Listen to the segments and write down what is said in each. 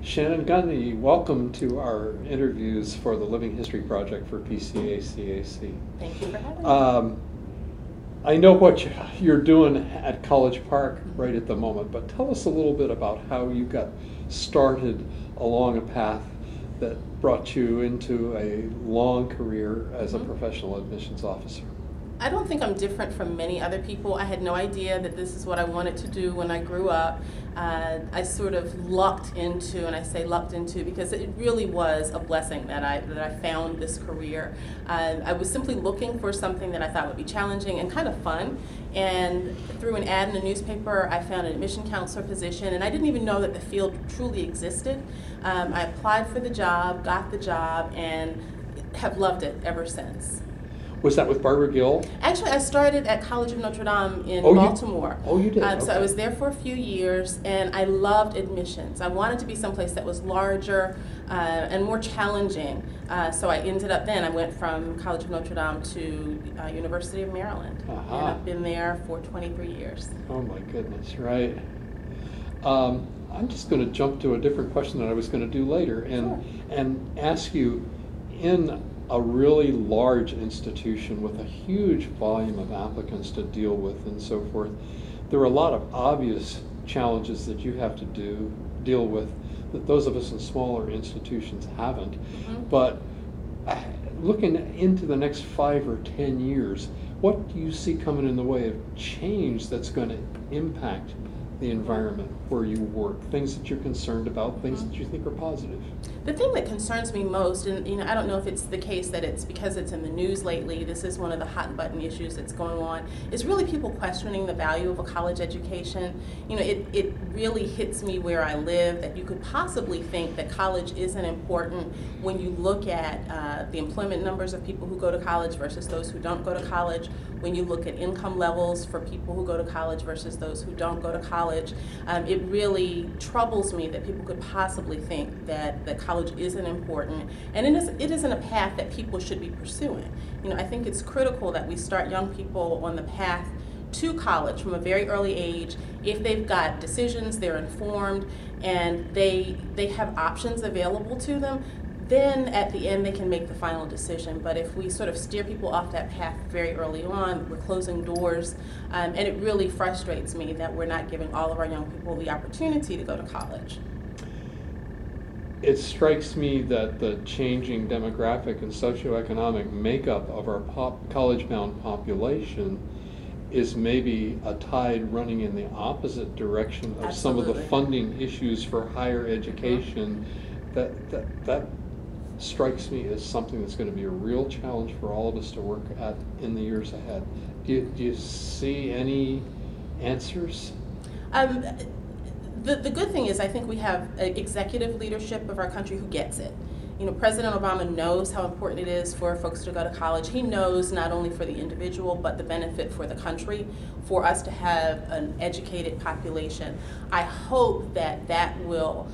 Shannon Gundy, welcome to our interviews for the Living History Project for PCACAC. Thank you for having me. I know what you're doing at College Park right at the moment, but tell us a little bit about how you got started along a path that brought you into a long career as a professional admissions officer. I don't think I'm different from many other people. I had no idea that this is what I wanted to do when I grew up. I sort of lucked into, and I say lucked into because it really was a blessing that I found this career. I was simply looking for something that I thought would be challenging and kind of fun. And through an ad in a newspaper, I found an admission counselor position, and I didn't even know that the field truly existed. I applied for the job, got the job, and have loved it ever since. Was that with Barbara Gill? Actually, I started at College of Notre Dame in Baltimore. You did? Okay. So I was there for a few years, and I loved admissions. I wanted to be someplace that was larger and more challenging. So I ended up then, I went from College of Notre Dame to University of Maryland. And I've been there for 23 years. Oh my goodness, right. I'm just going to jump to a different question that I was going to do later and ask you, in a really large institution with a huge volume of applicants to deal with and so forth, there are a lot of obvious challenges that you have to deal with that those of us in smaller institutions haven't. But looking into the next 5 or 10 years, what do you see coming in the way of change that's going to impact the environment where you work, things that you're concerned about, things that you think are positive? The thing that concerns me most, and I don't know if it's the case that it's because it's in the news lately, this is one of the hot button issues that's going on, is really people questioning the value of a college education. It really hits me where I live that you could possibly think that college isn't important when you look at the employment numbers of people who go to college versus those who don't go to college, when you look at income levels for people who go to college versus those who don't go to college. It really troubles me that people could possibly think that college isn't important, and it isn't a path that people should be pursuing. I think it's critical that we start young people on the path to college from a very early age. If they've got decisions, they're informed, and they have options available to them, then at the end they can make the final decision. But if we sort of steer people off that path very early on, we're closing doors, and it really frustrates me that we're not giving all of our young people the opportunity to go to college. It strikes me that the changing demographic and socioeconomic makeup of our college-bound population is maybe a tide running in the opposite direction of some of the funding issues for higher education. That strikes me as something that's going to be a real challenge for all of us to work at in the years ahead. Do you see any answers? The good thing is I think we have executive leadership of our country who gets it. President Obama knows how important it is for folks to go to college. He knows not only for the individual, but the benefit for the country, for us to have an educated population. I hope that will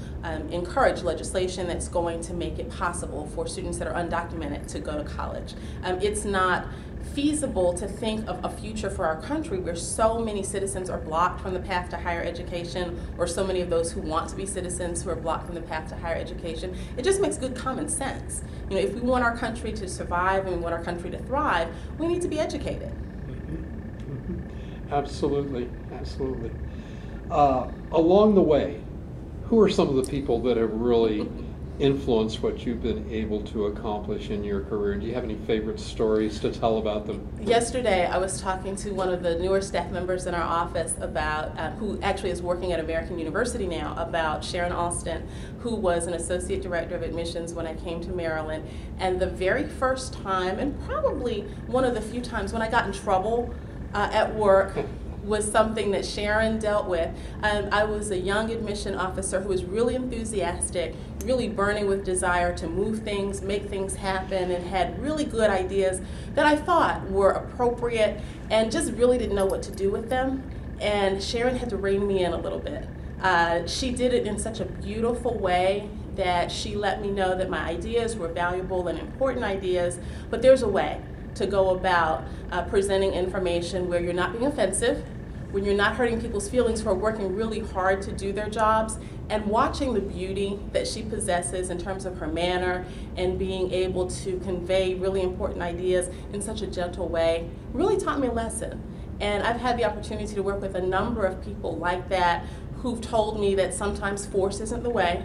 encourage legislation that's going to make it possible for students that are undocumented to go to college. It's not feasible to think of a future for our country where so many citizens are blocked from the path to higher education, or so many of those who want to be citizens who are blocked from the path to higher education. It just makes good common sense. If we want our country to survive and we want our country to thrive, we need to be educated. Absolutely, absolutely. Along the way, who are some of the people that have really influenced what you've been able to accomplish in your career? Do you have any favorite stories to tell about them? Yesterday, I was talking to one of the newer staff members in our office about, who actually is working at American University now, about Sharon Alston, who was an associate director of admissions when I came to Maryland. And the very first time, and probably one of the few times when I got in trouble at work, was something that Sharon dealt with. I was a young admission officer who was really enthusiastic, really burning with desire to move things, make things happen, and had really good ideas that I thought were appropriate and just really didn't know what to do with them. And Sharon had to rein me in a little bit. She did it in such a beautiful way that she let me know that my ideas were valuable and important ideas, but there's a way to go about presenting information where you're not being offensive, when you're not hurting people's feelings who are working really hard to do their jobs, And watching the beauty that she possesses in terms of her manner and being able to convey really important ideas in such a gentle way really taught me a lesson. And I've had the opportunity to work with a number of people like that who've told me that sometimes force isn't the way.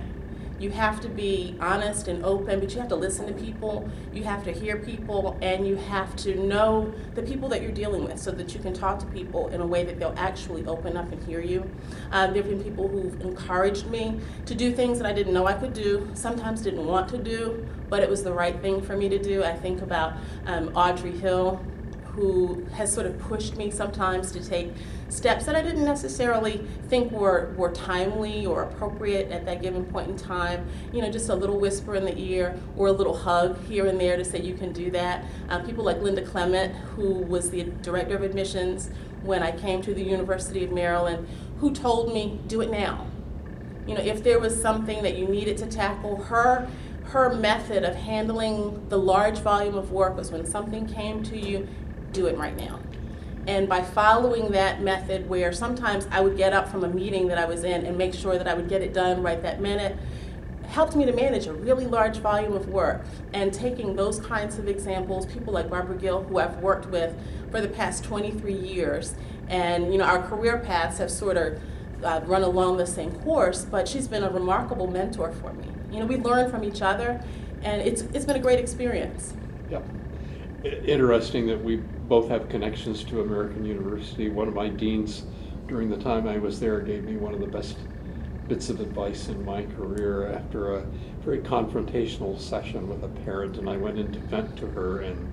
You have to be honest and open, but you have to listen to people, you have to hear people, and you have to know the people that you're dealing with so that you can talk to people in a way that they'll actually open up and hear you. There have been people who've encouraged me to do things that I didn't know I could do, sometimes didn't want to do, but it was the right thing for me to do. I think about Audrey Hill, who has sort of pushed me sometimes to take steps that I didn't necessarily think were timely or appropriate at that given point in time. You know, just a little whisper in the ear or a little hug here and there to say you can do that. People like Linda Clement, who was the director of admissions when I came to the University of Maryland, who told me, do it now. You know, if there was something that you needed to tackle, her method of handling the large volume of work was when something came to you, do it right now. And by following that method, where sometimes I would get up from a meeting that I was in and make sure that I would get it done right that minute, helped me to manage a really large volume of work. And taking those kinds of examples, people like Barbara Gill, who I've worked with for the past 23 years, and you know, our career paths have sort of run along the same course, but she's been a remarkable mentor for me. You know, we learn from each other, and it's been a great experience. Yep. Interesting that we both have connections to American University. One of my deans during the time I was there gave me one of the best bits of advice in my career after a very confrontational session with a parent, and I went in to vent to her, and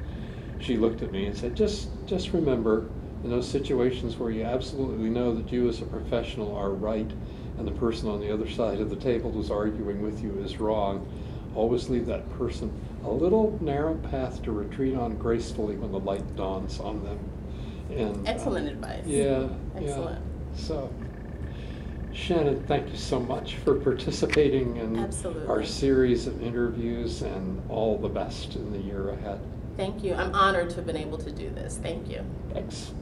she looked at me and said, just remember, in those situations where you absolutely know that you as a professional are right and the person on the other side of the table who's arguing with you is wrong, always leave that person a little narrow path to retreat on gracefully when the light dawns on them. And excellent advice. Yeah. Excellent. Yeah. So, Shannon, thank you so much for participating in Absolutely. Our series of interviews, and all the best in the year ahead. Thank you. I'm honored to have been able to do this. Thank you. Thanks.